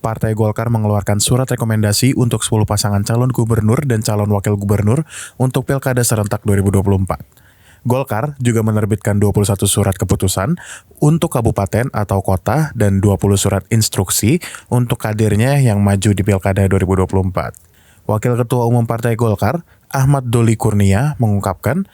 Partai Golkar mengeluarkan surat rekomendasi untuk 10 pasangan calon gubernur dan calon wakil gubernur untuk Pilkada serentak 2024. Golkar juga menerbitkan 21 surat keputusan untuk kabupaten atau kota dan 20 surat instruksi untuk kadernya yang maju di Pilkada 2024. Wakil Ketua Umum Partai Golkar, Ahmad Doli Kurnia, mengungkapkan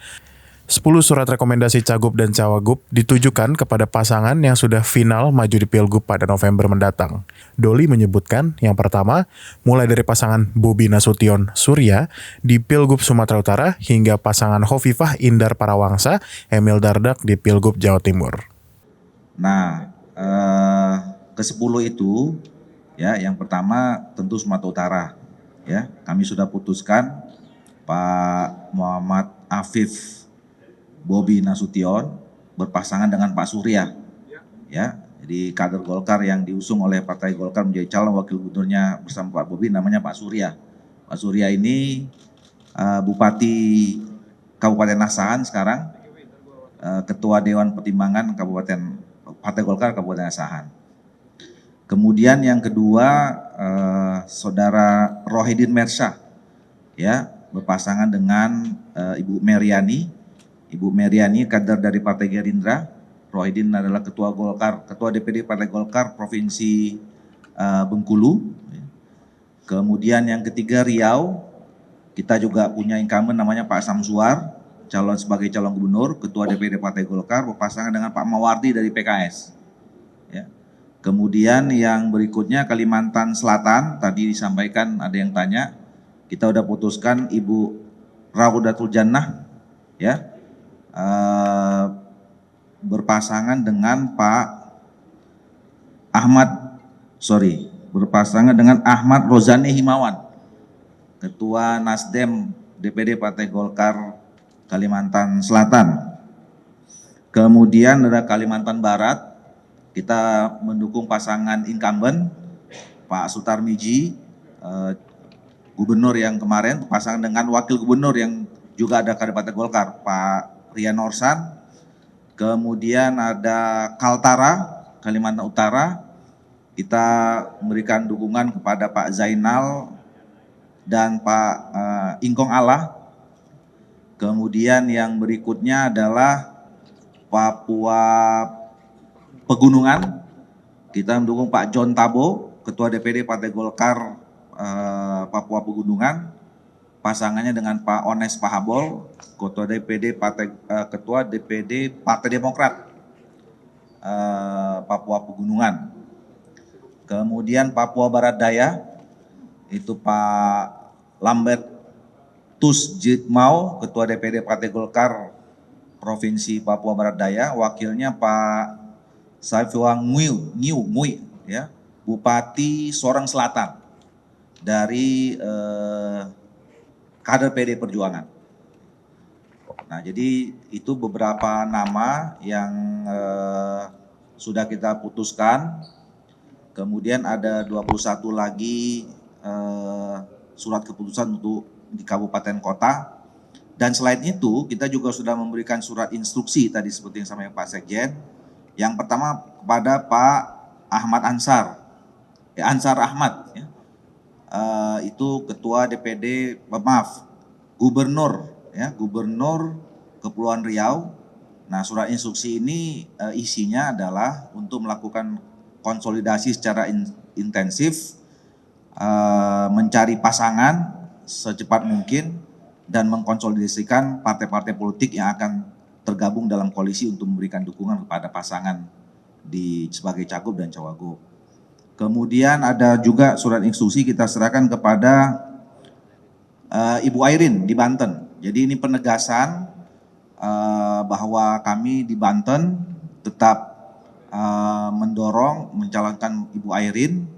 10 surat rekomendasi Cagup dan Cawagup ditujukan kepada pasangan yang sudah final maju di Pilgub pada November mendatang. Doli menyebutkan yang pertama, mulai dari pasangan Bobi Nasution Surya di Pilgub Sumatera Utara hingga pasangan Hovifah Indar Parawangsa Emil Dardak di Pilgub Jawa Timur. Nah, ke-10 itu, ya, yang pertama tentu Sumatera Utara. Ya, kami sudah putuskan Pak Muhammad Afif Bobi Nasution berpasangan dengan Pak Surya, ya. Jadi kader Golkar yang diusung oleh Partai Golkar menjadi calon wakil gubernurnya bersama Pak Bobi namanya Pak Surya. Pak Surya ini Bupati Kabupaten Asahan sekarang, Ketua Dewan Pertimbangan Kabupaten Partai Golkar Kabupaten Asahan. Kemudian yang kedua Saudara Rohidin Mersyah, ya, berpasangan dengan Ibu Meriani. Ibu Meriani kader dari Partai Gerindra. Rohidin adalah Ketua Golkar, Ketua DPD Partai Golkar Provinsi Bengkulu. Kemudian yang ketiga Riau, kita juga punya incumbent namanya Pak Samsuar, sebagai calon gubernur, Ketua DPD Partai Golkar, berpasangan dengan Pak Mawardi dari PKS. Ya. Kemudian yang berikutnya Kalimantan Selatan, tadi disampaikan ada yang tanya, kita udah putuskan Ibu Raudatul Jannah, ya, berpasangan dengan berpasangan dengan Ahmad Rozani Himawan, Ketua Nasdem DPD Partai Golkar Kalimantan Selatan. Kemudian ada Kalimantan Barat, kita mendukung pasangan incumbent Pak Sutarmiji, gubernur yang kemarin, pasangan dengan wakil gubernur yang juga ada kader Partai Golkar, Pak Rian Orsan. Kemudian ada Kaltara, Kalimantan Utara, kita memberikan dukungan kepada Pak Zainal dan Pak Ingkong Allah. Kemudian yang berikutnya adalah Papua Pegunungan, kita mendukung Pak John Tabo, Ketua DPD Partai Golkar Papua Pegunungan, pasangannya dengan Pak Ones Pahabol, Ketua DPD Partai Demokrat Papua Pegunungan. Kemudian Papua Barat Daya, itu Pak Lambert Tus Jitmau, Ketua DPD Partai Golkar Provinsi Papua Barat Daya, wakilnya Pak Saifuang Mui, ya, Bupati Sorong Selatan dari kader PD Perjuangan. Nah, jadi itu beberapa nama yang sudah kita putuskan. Kemudian ada 21 lagi surat keputusan untuk di kabupaten kota. Dan selain itu, kita juga sudah memberikan surat instruksi tadi seperti yang disampaikan Pak Sekjen. Yang pertama kepada Pak Ahmad Ansar, Ansar Ahmad, ya. Itu Ketua DPD, Gubernur, ya, Gubernur Kepulauan Riau. Nah, surat instruksi ini isinya adalah untuk melakukan konsolidasi secara intensif, mencari pasangan secepat mungkin dan mengkonsolidasikan partai-partai politik yang akan tergabung dalam koalisi untuk memberikan dukungan kepada pasangan sebagai Cagup dan Cawagup. Kemudian ada juga surat instruksi kita serahkan kepada Ibu Airin di Banten. Jadi ini penegasan bahwa kami di Banten tetap mendorong mencalonkan Ibu Airin,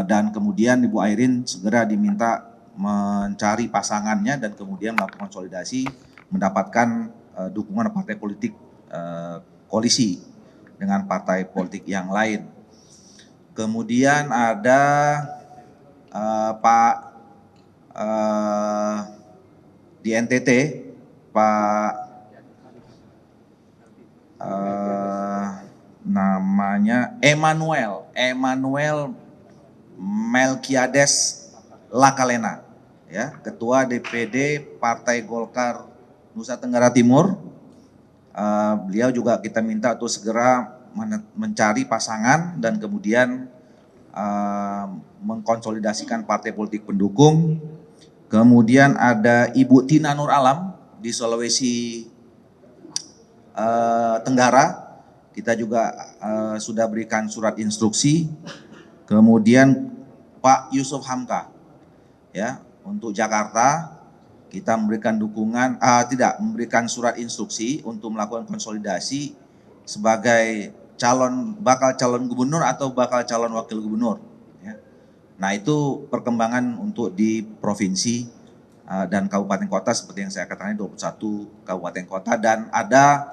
dan kemudian Ibu Airin segera diminta mencari pasangannya dan kemudian melakukan konsolidasi mendapatkan dukungan partai politik koalisi dengan partai politik yang lain. Kemudian ada Pak di NTT, Pak namanya Emmanuel Melkiades Lakalena, ya, Ketua DPD Partai Golkar Nusa Tenggara Timur. Beliau juga kita minta untuk segera mencari pasangan dan kemudian mengkonsolidasikan partai politik pendukung. Kemudian ada Ibu Tina Nur Alam di Sulawesi Tenggara, kita juga sudah berikan surat instruksi. Kemudian Pak Yusuf Hamka, ya, untuk Jakarta kita memberikan dukungan, memberikan surat instruksi untuk melakukan konsolidasi sebagai bakal calon gubernur atau bakal calon wakil gubernur. Ya. Nah, itu perkembangan untuk di provinsi dan kabupaten kota seperti yang saya katakan, 21 kabupaten kota, dan ada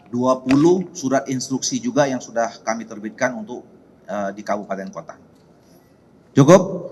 20 surat instruksi juga yang sudah kami terbitkan untuk di kabupaten kota. Cukup?